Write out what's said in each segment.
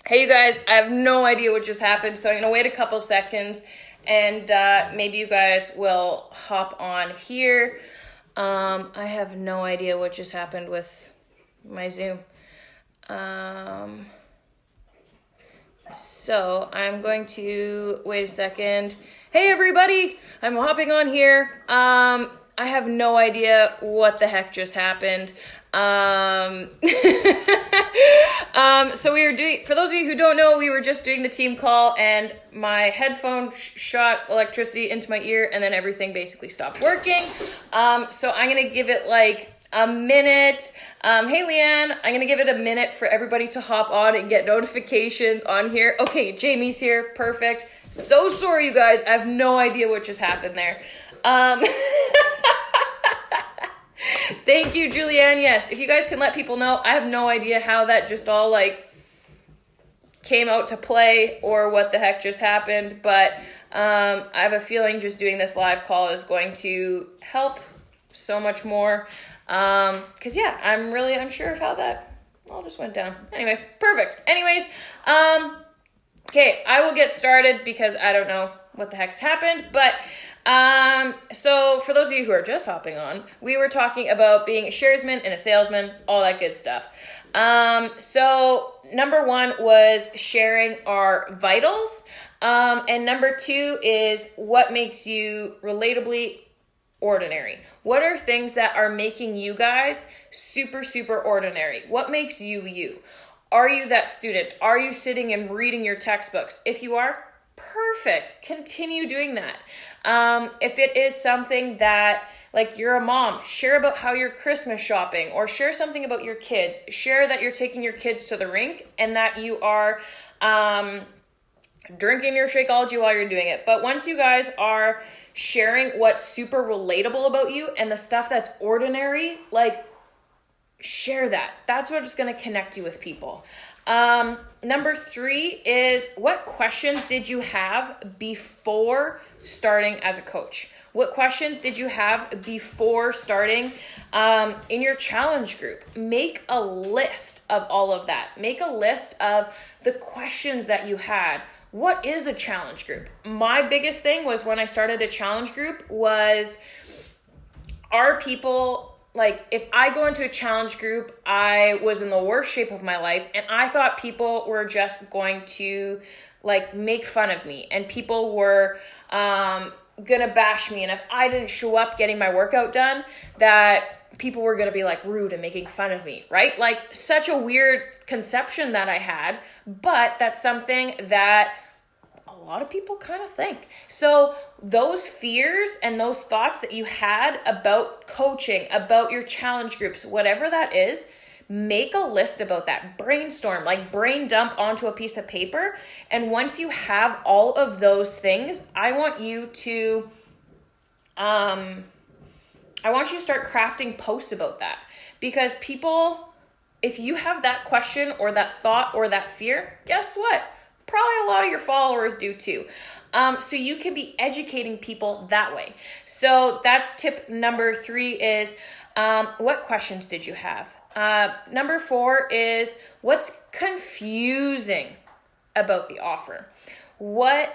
Hey, you guys, I have no idea what just happened, so I'm going to wait a couple seconds, and maybe you guys will hop on here. I have no idea what just happened with my Zoom. So I'm going to wait a second. Hey, everybody, I'm hopping on here. I have no idea what the heck just happened. So we were doing, for those of you who don't know, we were just doing the team call and my headphone shot electricity into my ear and then everything basically stopped working. So I'm going to give it like a minute. Hey, Leanne, I'm going to give it a minute for everybody to hop on and get notifications on here. Okay, Jamie's here. Perfect. So sorry, you guys. I have no idea what just happened there. Thank you, Julianne. Yes, if you guys can let people know, I have no idea how that just all like came out to play or what the heck just happened, but I have a feeling just doing this live call is going to help so much more. Because yeah, I'm really unsure of how that all just went down. Anyways, perfect. Anyways, okay, I will get started because I don't know what the heck happened, but so for those of you who are just hopping on, we were talking about being a sharesman and a salesman, all that good stuff. So number one was sharing our vitals. And number two is what makes you relatably ordinary. What are things that are making you guys super, super ordinary? What makes you you? Are you that student? Are you sitting and reading your textbooks? If you are, perfect. Continue doing that. If it is something that, like you're a mom, share about how you're Christmas shopping or share something about your kids. Share that you're taking your kids to the rink and that you are drinking your Shakeology while you're doing it. But once you guys are sharing what's super relatable about you and the stuff that's ordinary, like share that. That's what's going to connect you with people. Number three is what questions did you have before starting as a coach? What questions did you have before starting in your challenge group? Make a list of all of that. Make a list of the questions that you had. What is a challenge group? My biggest thing was when I started a challenge group was, are people... Like, if I go into a challenge group, I was in the worst shape of my life, and I thought people were just going to, like, make fun of me, and people were gonna bash me, and if I didn't show up getting my workout done, that people were gonna be, like, rude and making fun of me, right? Like, such a weird conception that I had, but that's something that a lot of people kind of think. So those fears and those thoughts that you had about coaching, about your challenge groups, whatever that is, make a list about that. Brainstorm, like brain dump onto a piece of paper. And once you have all of those things, I want you to start crafting posts about that. Because people, if you have that question or that thought or that fear, guess what? Probably a lot of your followers do too. So you can be educating people that way. So that's tip number three is, what questions did you have? Number four is what's confusing about the offer? A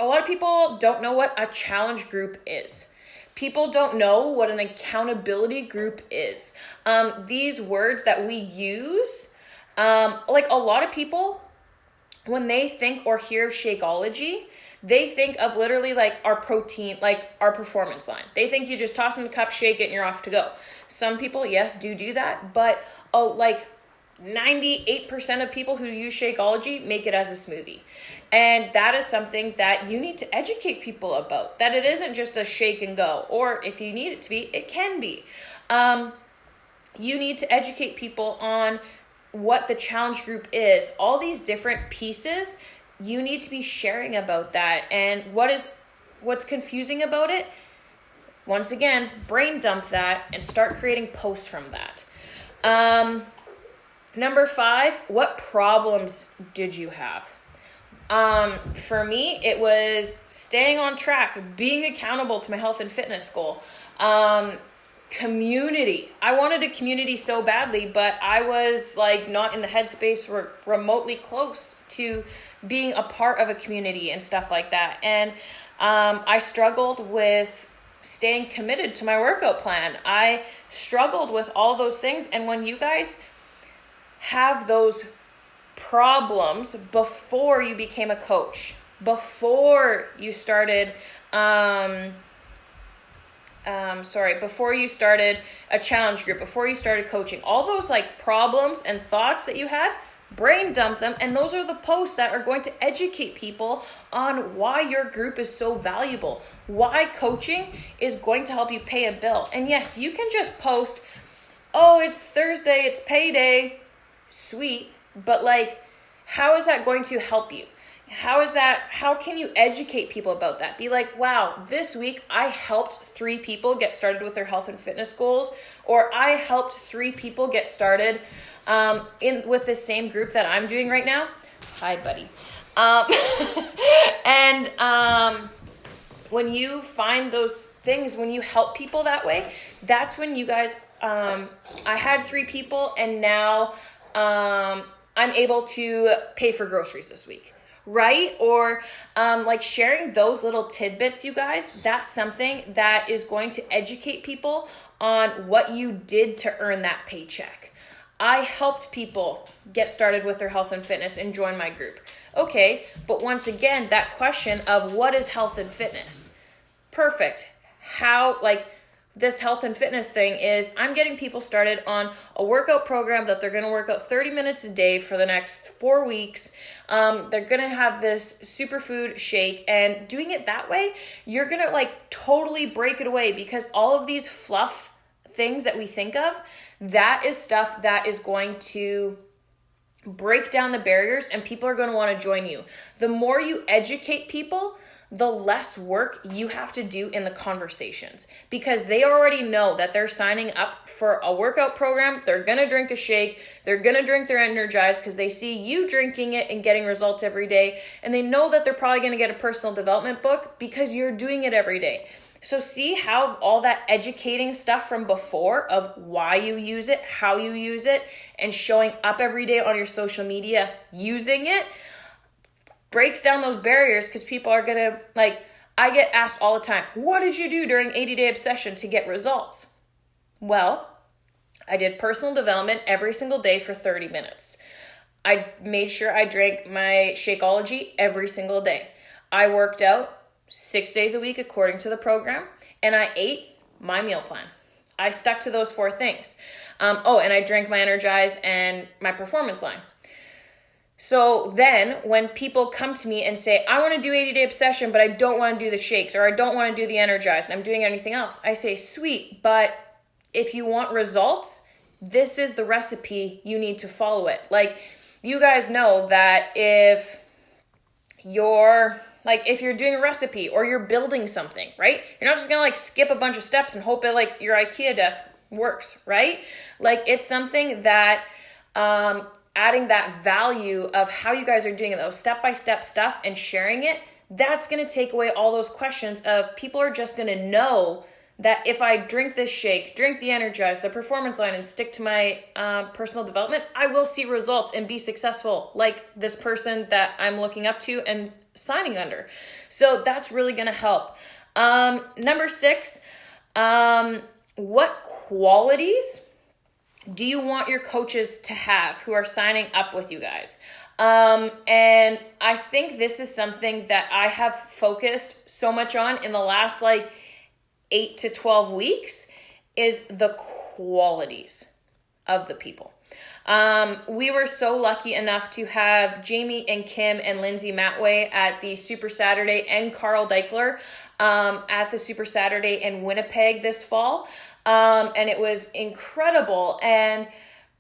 lot of people don't know what a challenge group is. People don't know what an accountability group is. These words that we use, like a lot of people, when they think or hear of Shakeology, they think of literally like our protein, like our performance line. They think you just toss in the cup, shake it, and you're off to go. Some people, yes, do that, but like 98% of people who use Shakeology make it as a smoothie. And that is something that you need to educate people about, that it isn't just a shake and go, or if you need it to be, it can be. You need to educate people on what the challenge group is, all these different pieces. You need to be sharing about that. And what's confusing about it? Once again, brain dump that and start creating posts from that. Number five, what problems did you have? For me, it was staying on track, being accountable to my health and fitness goal. Community. I wanted a community so badly, but I was like not in the headspace or remotely close to being a part of a community and stuff like that. And I struggled with staying committed to my workout plan. I struggled with all those things. And when you guys have those problems before you became a coach, before you started before you started a challenge group, before you started coaching, all those like problems and thoughts that you had, brain dump them. And those are the posts that are going to educate people on why your group is so valuable, why coaching is going to help you pay a bill. And yes, you can just post, oh, it's Thursday, it's payday, sweet. But like, how is that going to help you? How can you educate people about that? Be like, wow, this week I helped 3 people get started with their health and fitness goals, or I helped 3 people get started with the same group that I'm doing right now. Hi, buddy. When you find those things, when you help people that way, that's when you guys, I had 3 people and now I'm able to pay for groceries this week. Right? Or like sharing those little tidbits, you guys, that's something that is going to educate people on what you did to earn that paycheck. I helped people get started with their health and fitness and join my group. Okay, but once again, that question of what is health and fitness? Perfect. How, like, this health and fitness thing is I'm getting people started on a workout program that they're going to work out 30 minutes a day for the next 4 weeks. They're going to have this superfood shake, and doing it that way, you're going to like totally break it away, because all of these fluff things that we think of, that is stuff that is going to break down the barriers and people are going to want to join you. The more you educate people, the less work you have to do in the conversations, because they already know that they're signing up for a workout program. They're going to drink a shake. They're going to drink their Energize because they see you drinking it and getting results every day. And they know that they're probably going to get a personal development book because you're doing it every day. So see how all that educating stuff from before of why you use it, how you use it, and showing up every day on your social media using it breaks down those barriers, because people are going to, like, I get asked all the time, what did you do during 80-day obsession to get results? Well, I did personal development every single day for 30 minutes. I made sure I drank my Shakeology every single day. I worked out 6 days a week according to the program, and I ate my meal plan. I stuck to those 4 things. And I drank my Energize and my Performance line. So then when people come to me and say, I want to do 80-day obsession, but I don't want to do the shakes, or I don't want to do the Energize, and I'm doing anything else, I say, sweet, but if you want results, this is the recipe, you need to follow it. Like, you guys know that if you're doing a recipe or you're building something, right? You're not just going to like skip a bunch of steps and hope that like your IKEA desk works, right? Like, it's something that, adding that value of how you guys are doing it, those step-by-step stuff, and sharing it, that's going to take away all those questions of people are just going to know that if I drink this shake, drink the Energize, the Performance line, and stick to my personal development, I will see results and be successful like this person that I'm looking up to and signing under. So that's really going to help. Number 6, what qualities do you want your coaches to have who are signing up with you guys? And I think this is something that I have focused so much on in the last 8 to 12 weeks is the qualities of the people. We were so lucky enough to have Jamie and Kim and Lindsay Matway at the Super Saturday, and Carl Deichler at the Super Saturday in Winnipeg this fall. And it was incredible. And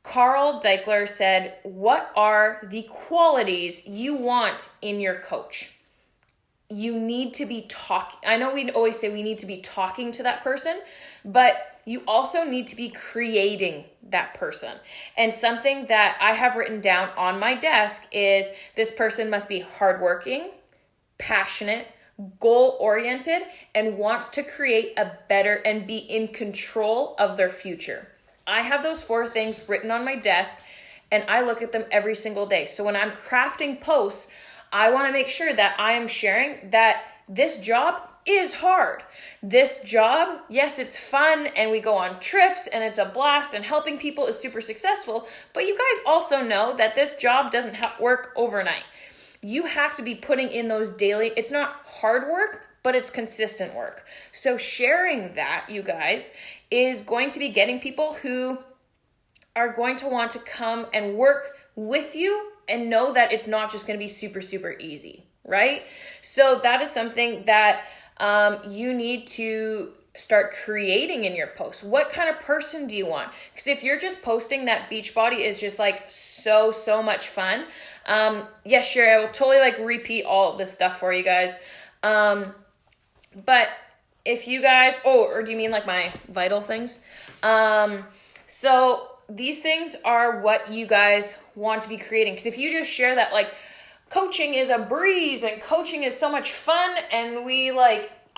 Carl Deichler said, what are the qualities you want in your coach? You need to be talking. I know we always say we need to be talking to that person, but you also need to be creating that person. And something that I have written down on my desk is this person must be hardworking, passionate, goal-oriented, and wants to create a better and be in control of their future. I have those 4 things written on my desk, and I look at them every single day. So when I'm crafting posts, I want to make sure that I am sharing that this job is hard. This job, yes, it's fun and we go on trips and it's a blast and helping people is super successful, but you guys also know that this job doesn't work overnight. You have to be putting in those daily, it's not hard work, but it's consistent work. So sharing that, you guys, is going to be getting people who are going to want to come and work with you and know that it's not just going to be super, super easy, right? So that is something that you need to start creating in your posts. What kind of person do you want? Because if you're just posting that Beachbody is just like so much fun, yes, sure, I will totally like repeat all of this stuff for you guys. But if you guys, or do you mean like my vital things? So these things are what you guys want to be creating. Because if you just share that like coaching is a breeze and coaching is so much fun and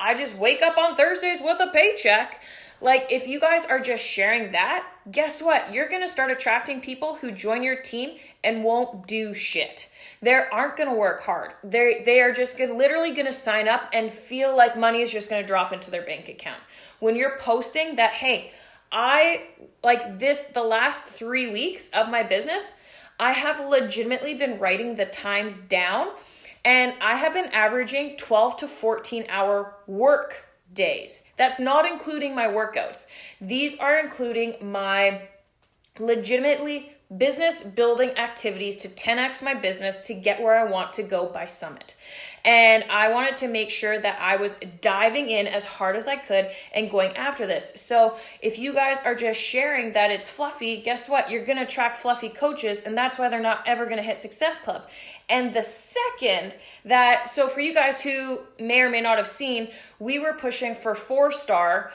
I just wake up on Thursdays with a paycheck. Like if you guys are just sharing that, guess what? You're going to start attracting people who join your team and won't do shit. They aren't going to work hard. They are just literally going to sign up and feel like money is just going to drop into their bank account. When you're posting that, hey, the last 3 weeks of my business, I have legitimately been writing the times down, and I have been averaging 12 to 14 hour work days. That's not including my workouts. These are including my legitimately business building activities to 10x my business to get where I want to go by Summit. And I wanted to make sure that I was diving in as hard as I could and going after this. So if you guys are just sharing that it's fluffy, guess what? You're going to attract fluffy coaches, and that's why they're not ever going to hit Success Club. And the second so for you guys who may or may not have seen, we were pushing for 4-star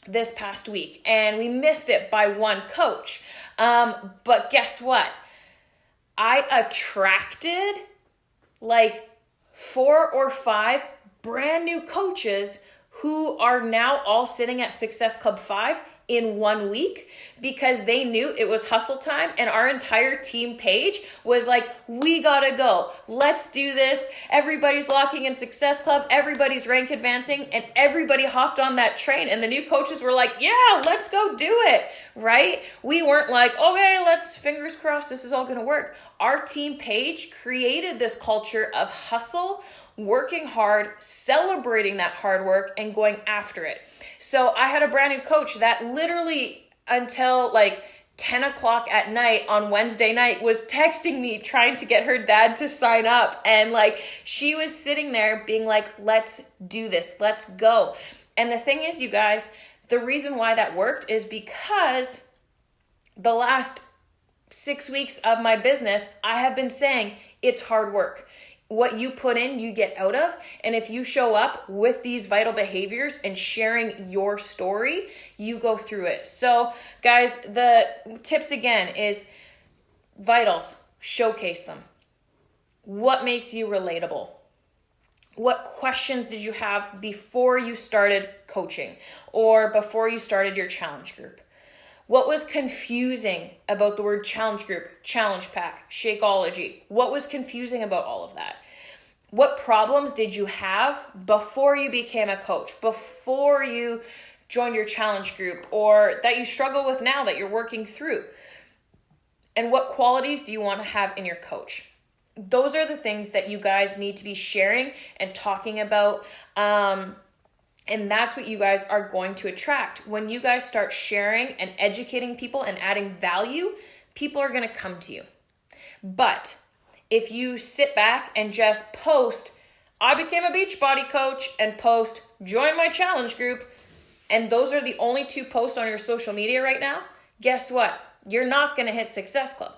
this past week, and we missed it by 1 coach. But guess what? I attracted 4 or 5 brand new coaches who are now all sitting at Success Club 5 in 1 week because they knew it was hustle time, and our entire team page was like, we gotta go. Let's do this. Everybody's locking in Success Club. Everybody's rank advancing, and everybody hopped on that train, and the new coaches were like, yeah, let's go do it, right? We weren't like, okay, let's fingers crossed this is all gonna work. Our team page created this culture of hustle, working hard, celebrating that hard work, and going after it. So I had a brand new coach that literally until 10 o'clock at night on Wednesday night was texting me trying to get her dad to sign up. And she was sitting there being like, let's do this, let's go. And the thing is, you guys, the reason why that worked is because the last 6 weeks of my business, I have been saying it's hard work. What you put in, you get out of. And if you show up with these vital behaviors and sharing your story, you go through it. So guys, the tips again is vitals, showcase them. What makes you relatable? What questions did you have before you started coaching or before you started your challenge group? What was confusing about the word challenge group, challenge pack, Shakeology? What was confusing about all of that? What problems did you have before you became a coach, before you joined your challenge group, or that you struggle with now that you're working through? And what qualities do you want to have in your coach? Those are the things that you guys need to be sharing and talking about. And that's what you guys are going to attract. When you guys start sharing and educating people and adding value, people are going to come to you. But if you sit back and just post, I became a Beachbody coach, and post, join my challenge group, and those are the only 2 posts on your social media right now, guess what? You're not going to hit Success Club.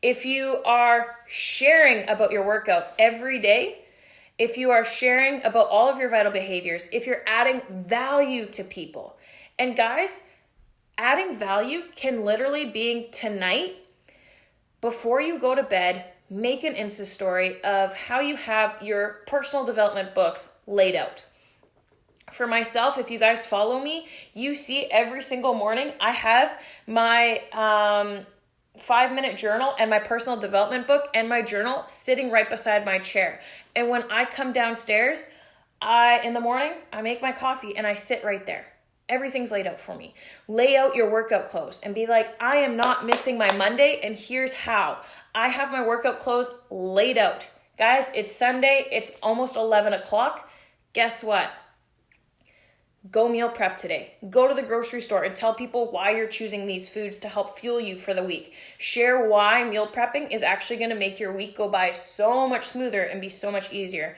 If you are sharing about your workout every day, if you are sharing about all of your vital behaviors, if you're adding value to people, and guys, adding value can literally be tonight, before you go to bed, make an Insta story of how you have your personal development books laid out. For myself, if you guys follow me, you see every single morning I have my 5-minute journal and my personal development book and my journal sitting right beside my chair. And when I come downstairs, in the morning, I make my coffee and I sit right there. Everything's laid out for me. Lay out your workout clothes and be like, I am not missing my Monday, and here's how. I have my workout clothes laid out. Guys, it's Sunday. It's almost 11 o'clock. Guess what? Go meal prep today. Go to the grocery store and tell people why you're choosing these foods to help fuel you for the week. Share why meal prepping is actually going to make your week go by so much smoother and be so much easier.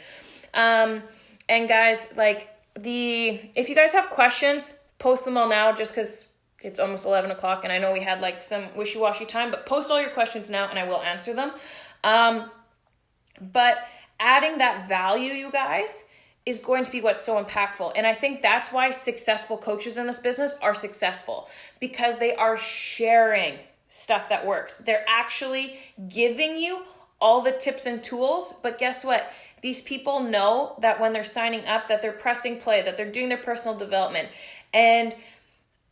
And guys, if you guys have questions, post them all now, just because it's almost 11 o'clock and I know we had some wishy-washy time, but post all your questions now and I will answer them. But adding that value, you guys, is going to be what's so impactful. And I think that's why successful coaches in this business are successful, because they are sharing stuff that works. They're actually giving you all the tips and tools, but guess what? These people know that when they're signing up, that they're pressing play, that they're doing their personal development. And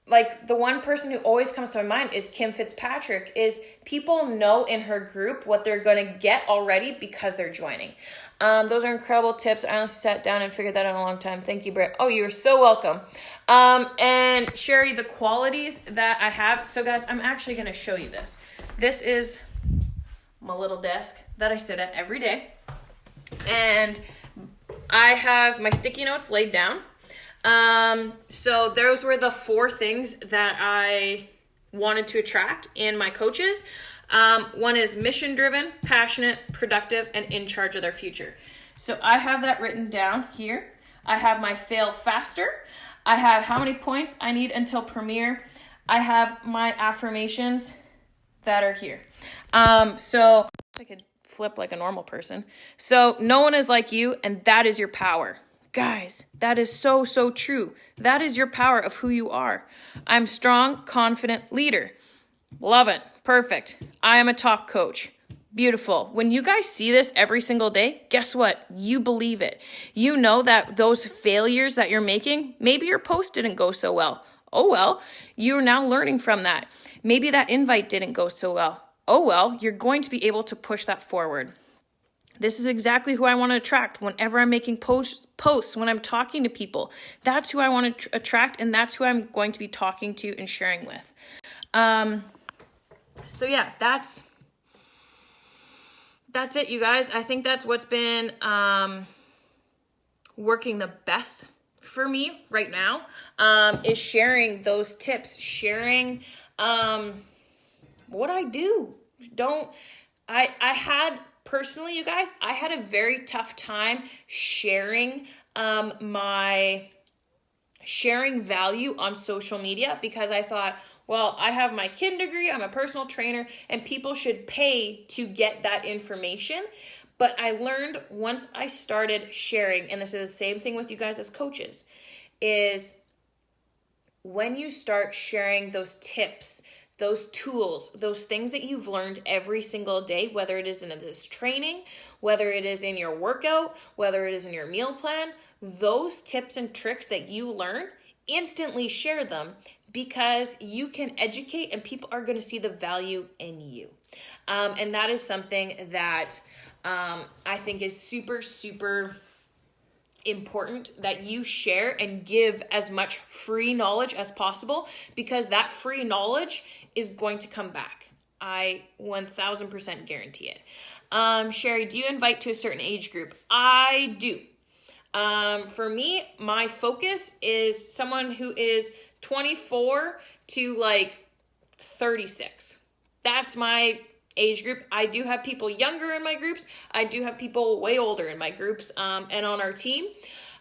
the one person who always comes to my mind is Kim Fitzpatrick. Is people know in her group what they're going to get already because they're joining. Those are incredible tips. I honestly sat down and figured that out in a long time. Thank you, Britt. Oh, you're so welcome. And Sherry, the qualities that I have. So guys, I'm actually going to show you this. This is my little desk that I sit at every day. And I have my sticky notes laid down. So those were the 4 things that I wanted to attract in my coaches. One is mission-driven, passionate, productive, and in charge of their future. So I have that written down here. I have my fail faster. I have how many points I need until premiere. I have my affirmations that are here. So I could flip like a normal person. So no one is like you, and that is your power. Guys, that is so, so true. That is your power of who you are. I'm strong, confident leader. Love it. Perfect. I am a top coach. Beautiful. When you guys see this every single day, guess what? You believe it. You know that those failures that you're making, maybe your post didn't go so well. Oh, well, you're now learning from that. Maybe that invite didn't go so well. Oh, well, you're going to be able to push that forward. This is exactly who I want to attract whenever I'm making posts, when I'm talking to people. That's who I want to attract, and that's who I'm going to be talking to and sharing with. So yeah, that's it, you guys. I think that's what's been working the best for me right now, is sharing those tips, sharing what I do. I had... Personally, you guys, I had a very tough time sharing sharing value on social media, because I thought, well, I have my kin degree, I'm a personal trainer, and people should pay to get that information. But I learned once I started sharing, and this is the same thing with you guys as coaches, is when you start sharing those tips, those tools, those things that you've learned every single day, whether it is in this training, whether it is in your workout, whether it is in your meal plan, those tips and tricks that you learn, instantly share them, because you can educate and people are going to see the value in you. And that is something that I think is super, super important, that you share and give as much free knowledge as possible, because that free knowledge is going to come back. I 1000% guarantee it. Sherry, do you invite to a certain age group? I do. For me, my focus is someone who is 24 to 36. That's my age group. I do have people younger in my groups. I do have people way older in my groups and on our team.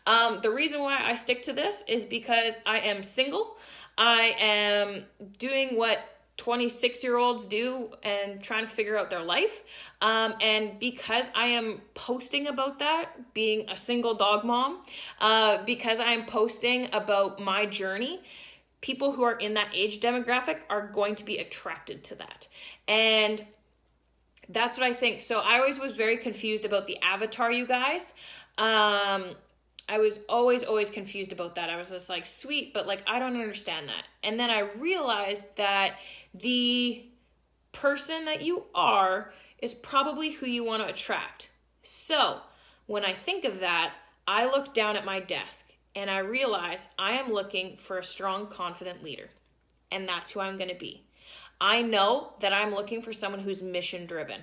The reason why I stick to this is because I am single. I am doing what 26-year-olds do and trying to figure out their life. And because I am posting about that, being a single dog mom, because I am posting about my journey, people who are in that age demographic are going to be attracted to that. And That's what I think. So I always was very confused about the avatar, you guys. I was always confused about that. I was just like, sweet, but like, I don't understand that. And then I realized that the person that you are is probably who you want to attract. So when I think of that, I look down at my desk and I realize I am looking for a strong, confident leader. And that's who I'm going to be. I know that I'm looking for someone who's mission driven.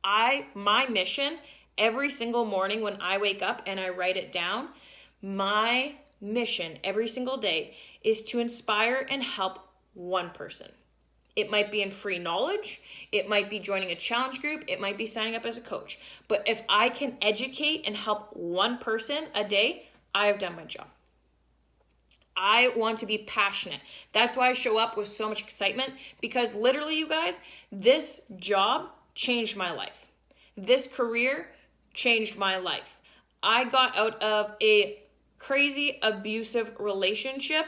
My mission every single morning when I wake up and I write it down, my mission every single day is to inspire and help one person. It might be in free knowledge. It might be joining a challenge group. It might be signing up as a coach. But if I can educate and help one person a day, I have done my job. I want to be passionate. That's why I show up with so much excitement, because literally, you guys, this job changed my life. This career changed my life. I got out of a crazy abusive relationship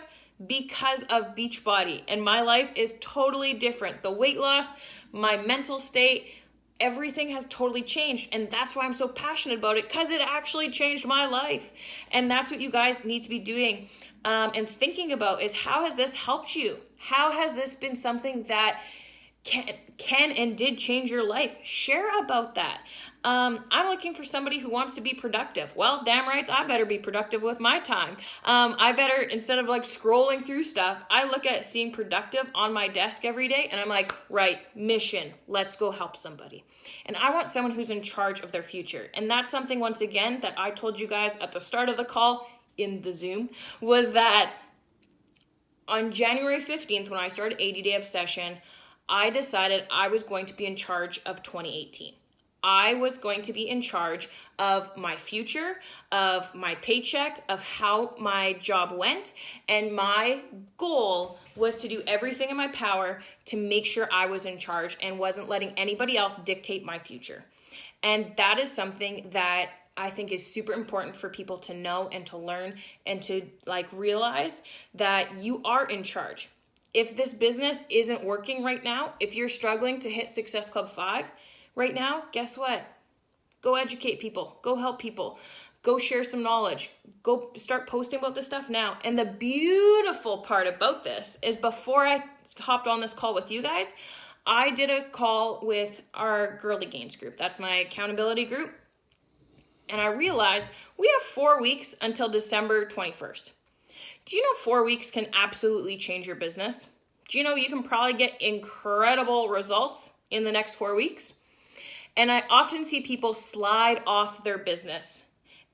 because of Beachbody, and my life is totally different. The weight loss, my mental state, everything has totally changed, and that's why I'm so passionate about it, because it actually changed my life. And that's what you guys need to be doing and thinking about is, how has this helped you? How has this been something that can and did change your life? Share about that. I'm looking for somebody who wants to be productive. Well, damn right, I better be productive with my time. I better, instead of like scrolling through stuff, I look at seeing productive on my desk every day and I'm like, right, mission, let's go help somebody. And I want someone who's in charge of their future. And that's something, once again, that I told you guys at the start of the call in the Zoom, was that on January 15th, when I started 80 Day Obsession, I decided I was going to be in charge of 2018. I was going to be in charge of my future, of my paycheck, of how my job went. And my goal was to do everything in my power to make sure I was in charge and wasn't letting anybody else dictate my future. And that is something that I think is super important for people to know and to learn and to like realize that you are in charge. If this business isn't working right now, if you're struggling to hit Success Club 5 right now, guess what? Go educate people. Go help people. Go share some knowledge. Go start posting about this stuff now. And the beautiful part about this is, before I hopped on this call with you guys, I did a call with our Girly Gains group. That's my accountability group. And I realized we have 4 weeks until December 21st. Do you know 4 weeks can absolutely change your business? Do you know you can probably get incredible results in the next 4 weeks? And I often see people slide off their business.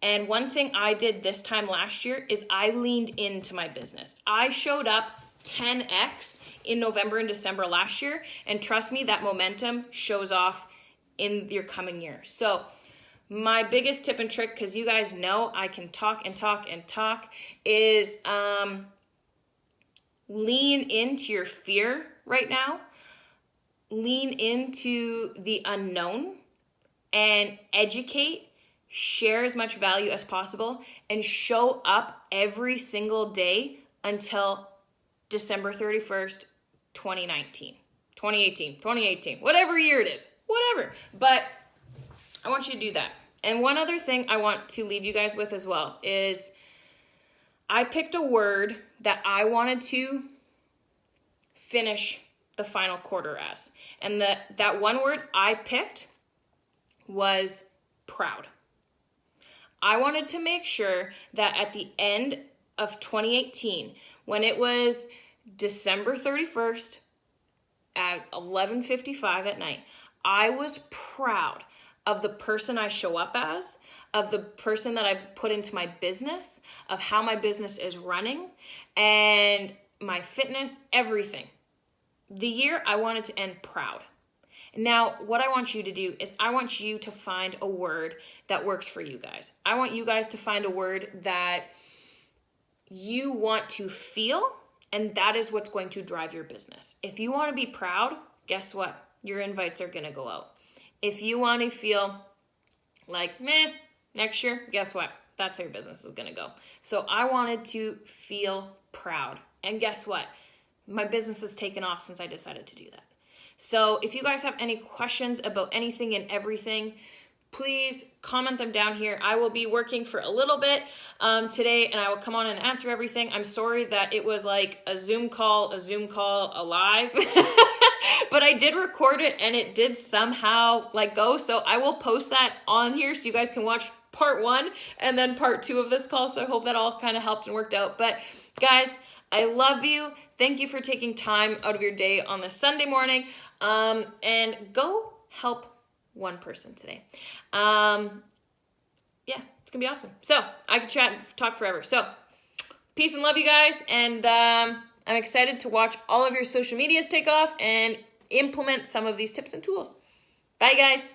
And one thing I did this time last year is I leaned into my business. I showed up 10x in November and December last year. And trust me, that momentum shows off in your coming year. So my biggest tip and trick, because you guys know I can talk and talk and talk, is lean into your fear right now. Lean into the unknown and educate, share as much value as possible, and show up every single day until December 31st, 2018, whatever year it is, whatever. But I want you to do that. And one other thing I want to leave you guys with as well is, I picked a word that I wanted to finish the final quarter as. And that one word I picked was proud. I wanted to make sure that at the end of 2018, when it was December 31st at 11:55 at night, I was proud of the person I show up as, of the person that I've put into my business, of how my business is running, and my fitness, everything. The year I wanted to end proud. Now, what I want you to do is, I want you to find a word that works for you guys. I want you guys to find a word that you want to feel, and that is what's going to drive your business. If you want to be proud, guess what? Your invites are going to go out. If you want to feel like, meh, next year, guess what? That's how your business is going to go. So I wanted to feel proud. And guess what? My business has taken off since I decided to do that. So if you guys have any questions about anything and everything, please comment them down here. I will be working for a little bit today, and I will come on and answer everything. I'm sorry that it was like a Zoom call alive. But I did record it, and it did somehow like go. So I will post that on here so you guys can watch part 1 and then part 2 of this call. So I hope that all kind of helped and worked out. But guys, I love you. Thank you for taking time out of your day on this Sunday morning. And go help one person today. Yeah, it's gonna be awesome. So I could chat and talk forever. So peace and love, you guys. And I'm excited to watch all of your social medias take off and implement some of these tips and tools. Bye, guys.